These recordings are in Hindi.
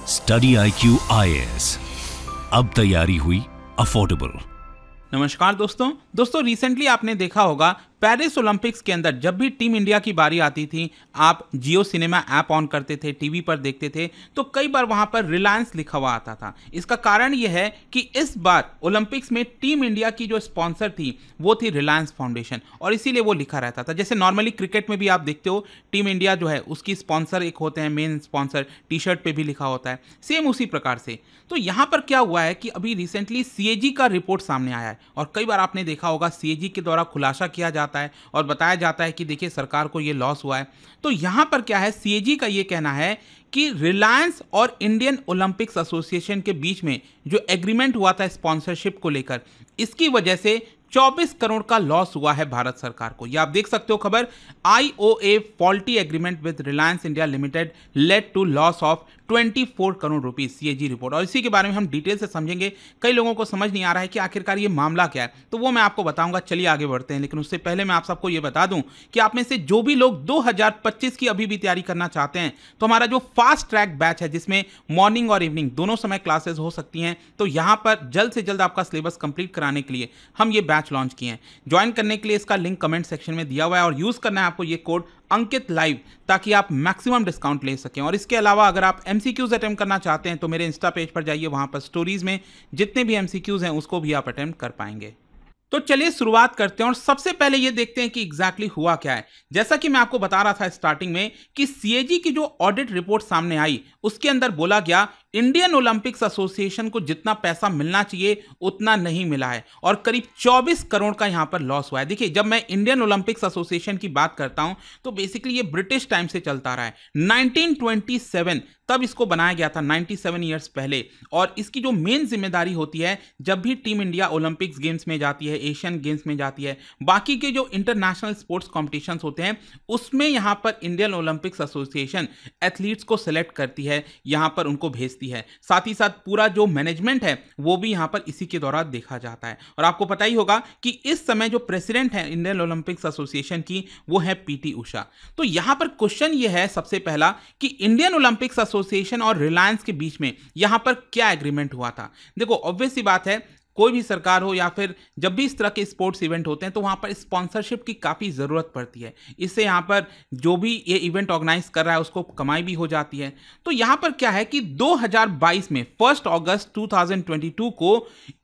स्टडी IQ IAS, अब तैयारी हुई अफोर्डेबल। नमस्कार दोस्तों रिसेंटली आपने देखा होगा पेरिस ओलंपिक्स के अंदर जब भी टीम इंडिया की बारी आती थी, आप जियो सिनेमा ऐप ऑन करते थे, टीवी पर देखते थे, तो कई बार वहां पर रिलायंस लिखा हुआ आता था। इसका कारण यह है कि इस बार ओलंपिक्स में टीम इंडिया की जो स्पॉन्सर थी वो थी रिलायंस फाउंडेशन, और इसीलिए वो लिखा रहता था। जैसे नॉर्मली क्रिकेट में भी आप देखते हो टीम इंडिया जो है उसकी स्पॉन्सर एक होते हैं, मेन स्पॉन्सर, टी शर्ट पे भी लिखा होता है, सेम उसी प्रकार से। तो यहाँ पर क्या हुआ है कि अभी रिसेंटली CAG का रिपोर्ट सामने आया है, और कई बार आपने देखा होगा CAG के द्वारा खुलासा किया जाता है और बताया जाता है कि देखिए सरकार को ये लॉस हुआ है। तो यहाँ पर क्या है, CAG का ये कहना है कि रिलायंस और इंडियन ओलंपिक्स एसोसिएशन के बीच में जो एग्रीमेंट हुआ था स्पॉन्सरशिप को लेकर, इसकी वजह से 24 करोड़ का लॉस हुआ है भारत सरकार को। ये आप देख सकते हो खबर, IOA faulty agreement with Reliance India Limited led to loss of 24 crore rupees, CAG report. और इसी के बारे में हम डिटेल से समझेंगे। कई लोगों को समझ नहीं आ रहा है कि आखिरकार ये मामला क्या है, तो वो मैं आपको बताऊंगा। चलिए आगे बढ़ते हैं, लेकिन उससे पहले मैं आप सबको ये बता दूं कि आप में से जो भी लोग 2025 की अभी भी तैयारी करना चाहते हैं, तो हमारा जो फास्ट ट्रैक बैच है जिसमें मॉर्निंग और इवनिंग दोनों समय क्लासेस हो सकती हैं, तो यहां पर जल्द से जल्द आपका सिलेबस कंप्लीट कराने के लिए हम ये बैच लॉन्च किए हैं। ज्वाइन करने के लिए इसका लिंक कमेंट सेक्शन में दिया हुआ है, और यूज करना है आपको ये कोड अंकित लाइव, ताकि आप मैक्सिमम डिस्काउंट ले सकें। और इसके अलावा अगर आप MCQs अटेम्प्ट करना चाहते हैं तो मेरे इंस्टा पेज पर जाइए, वहां पर स्टोरीज में जितने भी MCQs हैं उसको भी आप अटेम्प्ट कर पाएंगे। तो चलिए शुरुआत करते हैं, और सबसे पहले ये देखते हैं कि एग्जैक्टली हुआ क्या है। जैसा कि मैं आपको बता रहा था स्टार्टिंग में कि CAG की जो ऑडिट रिपोर्ट सामने आई उसके अंदर बोला गया इंडियन ओलंपिक्स एसोसिएशन को जितना पैसा मिलना चाहिए उतना नहीं मिला है, और करीब 24 करोड़ का यहां पर लॉस हुआ है। देखिए, जब मैं इंडियन ओलंपिक्स एसोसिएशन की बात करता हूं तो बेसिकली ये ब्रिटिश टाइम से चलता रहा है। 1927 तब इसको बनाया गया था, 97 ईयर्स पहले। और इसकी जो मेन जिम्मेदारी होती है, जब भी टीम इंडिया ओलंपिक्स गेम्स में जाती है, एशियन गेम्स में जाती है, बाकी के जो इंटरनेशनल स्पोर्ट्स कॉम्पिटिशन होते हैं, उसमें यहां पर इंडियन ओलंपिक्स एसोसिएशन एथलीट्स को सेलेक्ट करती है, यहां पर उनको भेजती है। साथ ही साथ पूरा जो मैनेजमेंट है वो भी यहां पर इसी के दौरान देखा जाता है। और आपको पता ही होगा कि इस समय जो प्रेसिडेंट है इंडियन ओलंपिक्स एसोसिएशन की, वो है PT उषा। तो यहां पर क्वेश्चन ये है सबसे पहला कि इंडियन ओलंपिक्स एसोसिएशन और रिलायंस के बीच में यहां पर क्या एग्रीमेंट हुआ था। देखो, ऑब्वियस सी बात है, कोई भी सरकार हो या फिर जब भी इस तरह के स्पोर्ट्स इवेंट होते हैं तो वहां पर स्पॉन्सरशिप की काफ़ी ज़रूरत पड़ती है। इससे यहां पर जो भी ये इवेंट ऑर्गेनाइज कर रहा है उसको कमाई भी हो जाती है। तो यहां पर क्या है कि 2022 में 1 अगस्त 2022 को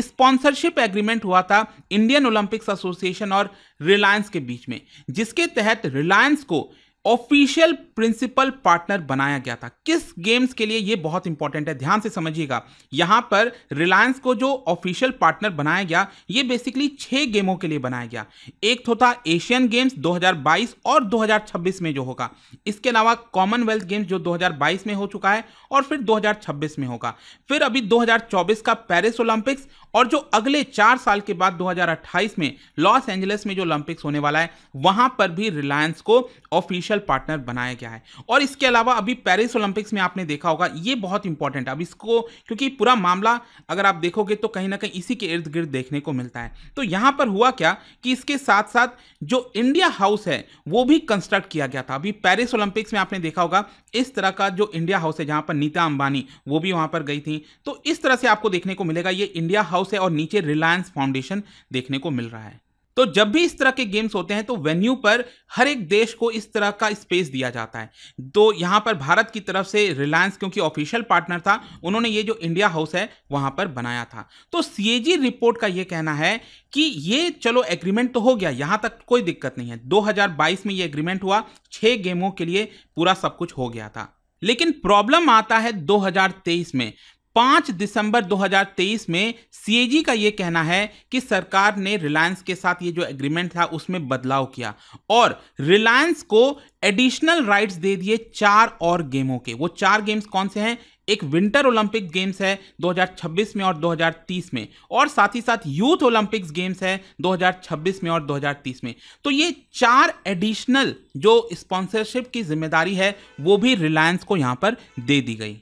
स्पॉन्सरशिप एग्रीमेंट हुआ था इंडियन ओलंपिक्स एसोसिएशन और रिलायंस के बीच में, जिसके तहत रिलायंस को ऑफिशियल प्रिंसिपल पार्टनर बनाया गया था। किस गेम्स के लिए, ये बहुत इंपॉर्टेंट है, ध्यान से समझिएगा। यहां पर रिलायंस को जो ऑफिशियल पार्टनर बनाया गया, ये बेसिकली 6 गेमों के लिए बनाया गया। एक तो था एशियन गेम्स 2022 और 2026 में जो होगा, इसके अलावा कॉमनवेल्थ गेम्स जो 2022 में हो चुका है और फिर 2026 में होगा, फिर अभी 2024 का पेरिस ओलंपिक्स, और जो अगले 4 साल के बाद 2028 में लॉस एंजलिस में जो ओलंपिक्स होने वाला है, वहां पर भी रिलायंस को ऑफिशियल पार्टनर बनाया गया है। और इसके अलावा अभी पेरिस ओलंपिक्स में आपने देखा होगा, ये बहुत इंपॉर्टेंट है अब इसको, क्योंकि पूरा मामला अगर आप देखोगे तो कहीं ना कहीं इसी के इर्द गिर्द देखने को मिलता है। तो यहां पर हुआ क्या कि इसके साथ साथ जो इंडिया हाउस है वो भी कंस्ट्रक्ट किया गया था। अभी पेरिस ओलंपिक्स में आपने देखा होगा इस तरह का जो इंडिया हाउस है, जहां पर नीता अंबानी वो भी वहां पर गई थी, तो इस तरह से आपको देखने को मिलेगा। ये इंडिया हाउस है और नीचे रिलायंस फाउंडेशन देखने को मिल रहा है। तो जब भी इस तरह के गेम्स होते हैं तो वेन्यू पर हर एक देश को इस तरह का स्पेस दिया जाता है। तो यहां पर भारत की तरफ से रिलायंस, क्योंकि ऑफिशियल पार्टनर था, उन्होंने ये जो इंडिया हाउस है वहां पर बनाया था। तो CAG रिपोर्ट का ये कहना है कि ये चलो एग्रीमेंट तो हो गया, यहां तक कोई दिक्कत नहीं है। 2022 में ये एग्रीमेंट हुआ, 6 गेमों के लिए पूरा सब कुछ हो गया था। लेकिन प्रॉब्लम आता है 2023 में। 5 दिसंबर 2023 में CAG का यह कहना है कि सरकार ने रिलायंस के साथ ये जो एग्रीमेंट था उसमें बदलाव किया और रिलायंस को एडिशनल राइट्स दे दिए 4 और गेमों के। वो 4 गेम्स कौन से हैं? एक विंटर ओलंपिक गेम्स है 2026 में और 2030 में, और साथ ही साथ यूथ ओलंपिक्स गेम्स है 2026 में और 2030 में। तो ये 4 एडिशनल जो स्पॉन्सरशिप की जिम्मेदारी है वो भी रिलायंस को यहां पर दे दी गई।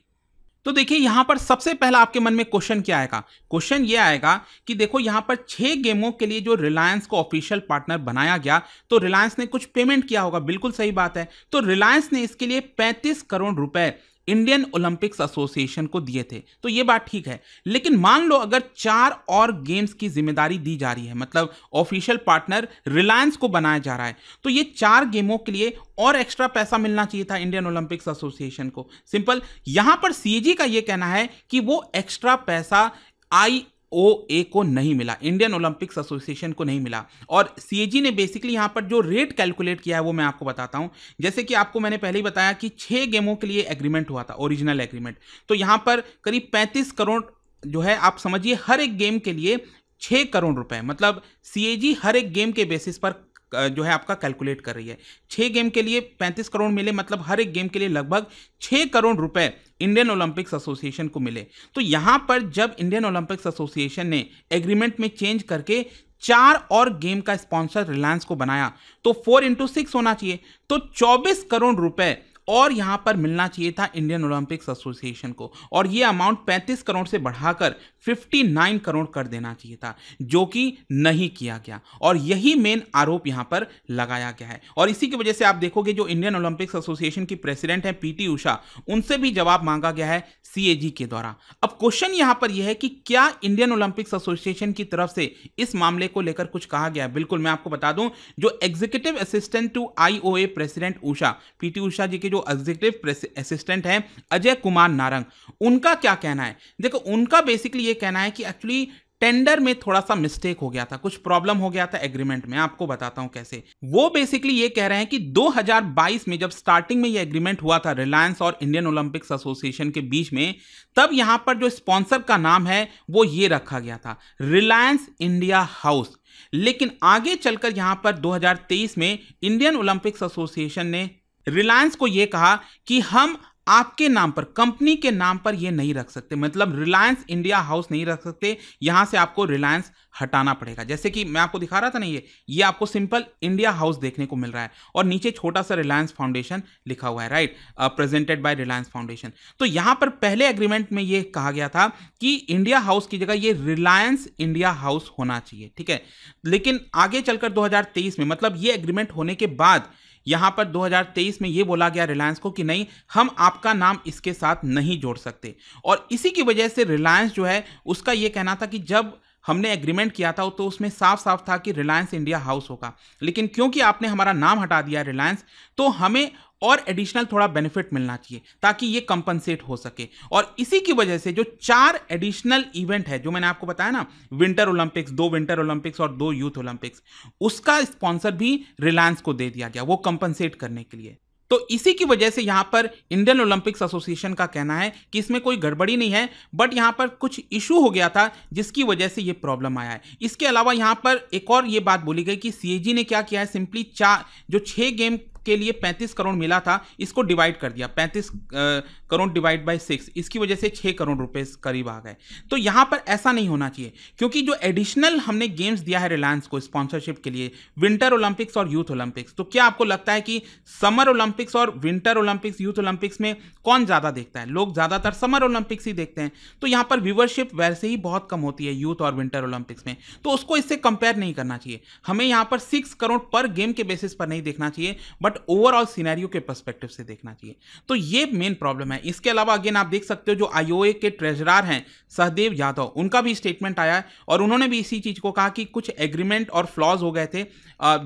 तो देखिए यहां पर सबसे पहला आपके मन में क्वेश्चन क्या आएगा? क्वेश्चन ये आएगा कि देखो यहां पर 6 गेमों के लिए जो रिलायंस को ऑफिशियल पार्टनर बनाया गया, तो रिलायंस ने कुछ पेमेंट किया होगा, बिल्कुल सही बात है। तो रिलायंस ने इसके लिए 35 करोड़ रुपए इंडियन ओलंपिक्स एसोसिएशन को दिए थे। तो ये बात ठीक है, लेकिन मान लो अगर 4 और गेम्स की जिम्मेदारी दी जा रही है, मतलब ऑफिशियल पार्टनर रिलायंस को बनाया जा रहा है, तो ये 4 गेमों के लिए और एक्स्ट्रा पैसा मिलना चाहिए था इंडियन ओलंपिक्स एसोसिएशन को। सिंपल। यहां पर सीएजी का ये कहना है कि वो एक्स्ट्रा पैसा आईओए को नहीं मिला, इंडियन ओलंपिक्स एसोसिएशन को नहीं मिला। और सीएजी ने बेसिकली यहां पर जो रेट कैलकुलेट किया है वो मैं आपको बताता हूं। जैसे कि आपको मैंने पहले ही बताया कि 6 गेमों के लिए एग्रीमेंट हुआ था, ओरिजिनल एग्रीमेंट। तो यहां पर करीब 35 करोड़ जो है, आप समझिए हर एक गेम के लिए 6 करोड़ रुपए, मतलब सीएजी हर एक गेम के बेसिस पर जो है आपका कैलकुलेट कर रही है। 6 गेम के लिए 35 करोड़ मिले, मतलब हर एक गेम के लिए लगभग 6 करोड़ रुपए इंडियन ओलंपिक्स एसोसिएशन को मिले। तो यहां पर जब इंडियन ओलंपिक्स एसोसिएशन ने एग्रीमेंट में चेंज करके 4 और गेम का स्पॉन्सर रिलायंस को बनाया, तो 4x6 होना चाहिए, तो 24 करोड़ रुपए और यहां पर मिलना चाहिए था इंडियन ओलंपिक्स एसोसिएशन को, और यह अमाउंट 35 करोड़ से बढ़ाकर 59 करोड़ कर देना चाहिए था, जो कि नहीं किया गया। और यही मेन आरोप यहां पर लगाया गया है। और इसी की वजह से आप देखोगे जो इंडियन ओलंपिक्स एसोसिएशन की प्रेसिडेंट है पीटी उषा, उनसे भी जवाब मांगा गया है सीएजी के द्वारा। अब क्वेश्चन यहां पर यह है कि क्या इंडियन ओलंपिक्स एसोसिएशन की तरफ से इस मामले को लेकर कुछ कहा गया है? बिल्कुल, मैं आपको बता दूं, जो executive assistant to IOA president Usha, PT Usha ji के जो एग्जीक्यूटिव असिस्टेंट हैं अजय कुमार नारंग, उनका क्या कहना है? देखो, उनका बेसिकली ये कहना है कि एक्चुअली टेंडर में थोड़ा सा मिस्टेक हो गया था, कुछ प्रॉब्लम हो गया था एग्रीमेंट में। आपको बताता हूं कैसे। वो बेसिकली ये कह रहे हैं कि 2022 में जब स्टार्टिंग में ये एग्रीमेंट हुआ था रिलायंस और इंडियन ओलंपिक्स एसोसिएशन के बीच में, तब यहां पर जो स्पॉन्सर का नाम है वो ये रखा गया था, रिलायंस इंडिया हाउस। लेकिन आगे चलकर यहां पर 2023 में इंडियन ओलंपिक्स एसोसिएशन ने रिलायंस को यह कहा कि हम आपके नाम पर, कंपनी के नाम पर यह नहीं रख सकते, मतलब रिलायंस इंडिया हाउस नहीं रख सकते, यहां से आपको रिलायंस हटाना पड़ेगा। जैसे कि मैं आपको दिखा रहा था ना, ये आपको सिंपल इंडिया हाउस देखने को मिल रहा है और नीचे छोटा सा रिलायंस फाउंडेशन लिखा हुआ है, right, presented by Reliance foundation. तो यहां पर पहले एग्रीमेंट में यह कहा गया था कि इंडिया हाउस की जगह ये रिलायंस इंडिया हाउस होना चाहिए, ठीक है। लेकिन आगे चलकर 2023 में, मतलब ये एग्रीमेंट होने के बाद यहां पर 2023 में यह बोला गया रिलायंस को कि नहीं, हम आपका नाम इसके साथ नहीं जोड़ सकते। और इसी की वजह से रिलायंस जो है उसका यह कहना था कि जब हमने एग्रीमेंट किया था तो उसमें साफ साफ था कि रिलायंस इंडिया हाउस होगा, लेकिन क्योंकि आपने हमारा नाम हटा दिया रिलायंस, तो हमें और एडिशनल थोड़ा बेनिफिट मिलना चाहिए ताकि ये कंपनसेट हो सके। और इसी की वजह से जो 4 एडिशनल इवेंट है जो मैंने आपको बताया ना, विंटर ओलंपिक्स, 2 विंटर ओलंपिक्स और 2 यूथ ओलंपिक्स, उसका स्पॉन्सर भी रिलायंस को दे दिया गया, वो कंपनसेट करने के लिए। तो इसी की वजह से यहां पर इंडियन ओलंपिक्स एसोसिएशन का कहना है कि इसमें कोई गड़बड़ी नहीं है, बट यहां पर कुछ इशू हो गया था जिसकी वजह से ये प्रॉब्लम आया है। इसके अलावा यहां पर एक और ये बात बोली गई कि सीएजी ने क्या किया है, सिंपली 6 गेम के लिए 35 करोड़ मिला था, इसको डिवाइड कर दिया, 35 करोड़ डिवाइड बाय 6, इसकी वजह से 6 करोड़ रुपए करीब आ गए। तो यहां पर ऐसा नहीं होना चाहिए, क्योंकि जो एडिशनल हमने गेम्स दिया है रिलायंस को स्पॉन्सरशिप के लिए, विंटर ओलंपिक्स और यूथ ओलंपिक्स, तो क्या आपको लगता है कि समर ओलंपिक्स और विंटर ओलंपिक्स, यूथ ओलंपिक्स में कौन ज्यादा देखता है? लोग ज्यादातर समर ओलंपिक्स ही देखते हैं। तो यहां पर व्यूवरशिप वैसे ही बहुत कम होती है यूथ और विंटर ओलंपिक्स में, तो उसको इससे कंपेयर नहीं करना चाहिए। हमें यहां पर 6 करोड़ पर गेम के बेसिस पर नहीं देखना चाहिए, बट ओवरऑल सिनेरियो के पर्सपेक्टिव से देखना चाहिए। तो ये मेन प्रॉब्लम है। इसके अलावा अगेन आप देख सकते हो जो आईओए के ट्रेजरर हैं सहदेव यादव, उनका भी स्टेटमेंट आया है और उन्होंने भी इसी चीज को कहा कि कुछ एग्रीमेंट और फ्लॉज हो गए थे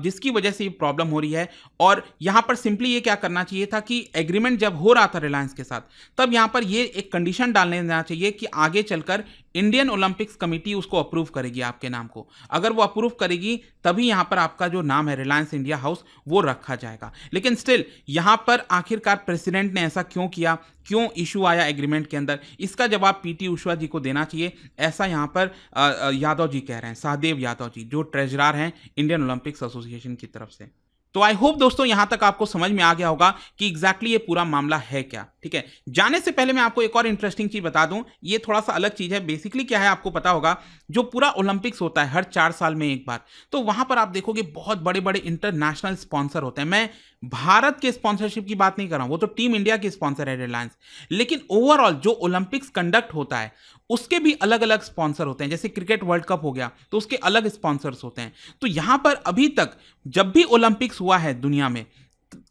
जिसकी वजह से ये प्रॉब्लम हो रही है। और यहां पर सिंपली ये क्या करना चाहिए था कि एग्रीमेंट जब हो रहा था रिलायंस के साथ, तब यहां पर ये एक कंडीशन डालने देना चाहिए कि आगे चलकर इंडियन ओलंपिक्स कमेटी उसको अप्रूव करेगी आपके नाम को। अगर वो अप्रूव करेगी तभी यहां पर आपका जो नाम है रिलायंस इंडिया हाउस वो रखा जाएगा। लेकिन स्टिल यहां पर आखिरकार प्रेसिडेंट ने ऐसा क्यों किया, क्यों इशू आया एग्रीमेंट के अंदर, इसका जवाब पीटी उषा जी को देना चाहिए, ऐसा यहां पर यादव जी कह रहे हैं, सहदेव यादव जी जो ट्रेजरर हैं इंडियन ओलंपिक्स एसोसिएशन की तरफ से। तो आई होप दोस्तों यहां तक आपको समझ में आ गया होगा कि एग्जैक्टली ये पूरा मामला है क्या, ठीक है। जाने से पहले मैं आपको एक और इंटरेस्टिंग चीज बता दूं, ये थोड़ा सा अलग चीज है। बेसिकली क्या है आपको पता होगा, जो पूरा ओलंपिक्स होता है हर 4 साल में एक बार, तो वहां पर आप देखोगे बहुत बड़े बड़े इंटरनेशनल स्पॉन्सर होते हैं। मैं भारत के स्पॉन्सरशिप की बात नहीं कर रहा हूं, वो तो टीम इंडिया की स्पॉन्सर है रिलायंस, लेकिन ओवरऑल जो ओलंपिक्स कंडक्ट होता है उसके भी अलग अलग स्पॉन्सर होते हैं। जैसे क्रिकेट वर्ल्ड कप हो गया तो उसके अलग स्पॉन्सर्स होते हैं। तो यहां पर अभी तक जब भी ओलंपिक्स हुआ है दुनिया में,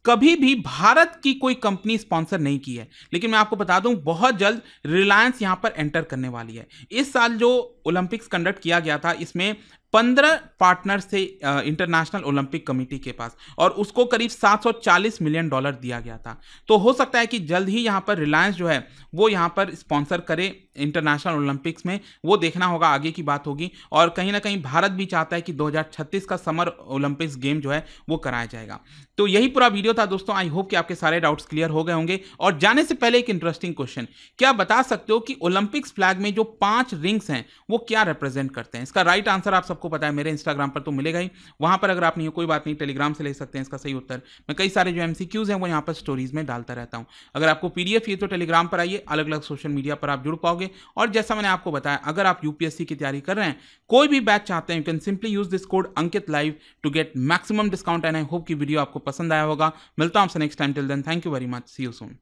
कभी भी भारत की कोई कंपनी स्पॉन्सर नहीं की है, लेकिन मैं आपको बता दूं बहुत जल्द रिलायंस यहां पर एंटर करने वाली है। इस साल जो ओलंपिक्स कंडक्ट किया गया था इसमें 15 पार्टनर्स थे इंटरनेशनल ओलंपिक कमेटी के पास, और उसको करीब $740 मिलियन दिया गया था। तो हो सकता है कि जल्द ही यहाँ पर रिलायंस जो है वो यहाँ पर स्पॉन्सर करे इंटरनेशनल ओलंपिक्स में, वो देखना होगा, आगे की बात होगी। और कहीं ना कहीं भारत भी चाहता है कि 2036 का समर ओलंपिक्स गेम जो है वो कराया जाएगा। तो यही पूरा वीडियो था दोस्तों। आई होप कि आपके सारे डाउट्स क्लियर हो गए होंगे। और जाने से पहले एक इंटरेस्टिंग क्वेश्चन, क्या बता सकते हो कि ओलंपिक्स फ्लैग में जो 5 रिंग्स हैं वो क्या रिप्रेजेंट करते हैं? इसका राइट आंसर आप सबको पता है, मेरे इंस्टाग्राम पर तो मिलेगा ही, वहां पर अगर आप नहीं हो कोई बात नहीं, टेलीग्राम से ले सकते हैं इसका सही उत्तर। मैं कई सारे जो एमसीक्यूज हैं वो यहाँ पर स्टोरीज में डालता रहता हूँ। अगर आपको पीडीएफ चाहिए तो टेलीग्राम पर आइए, अलग अलग सोशल मीडिया पर आप जुड़ पाओगे। और जैसा मैंने आपको बताया, अगर आप यूपीएससी की तैयारी कर रहे हैं, कोई भी बैच चाहते हैं, you can simply use this code Ankit live to get maximum discount. And I hope कि वीडियो आपको पसंद आया होगा। मिलता हूं आपसे next time. Till then thank you very much, see you soon.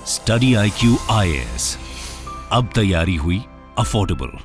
Study IQ IAS, अब तैयारी हुई अफोर्डेबल।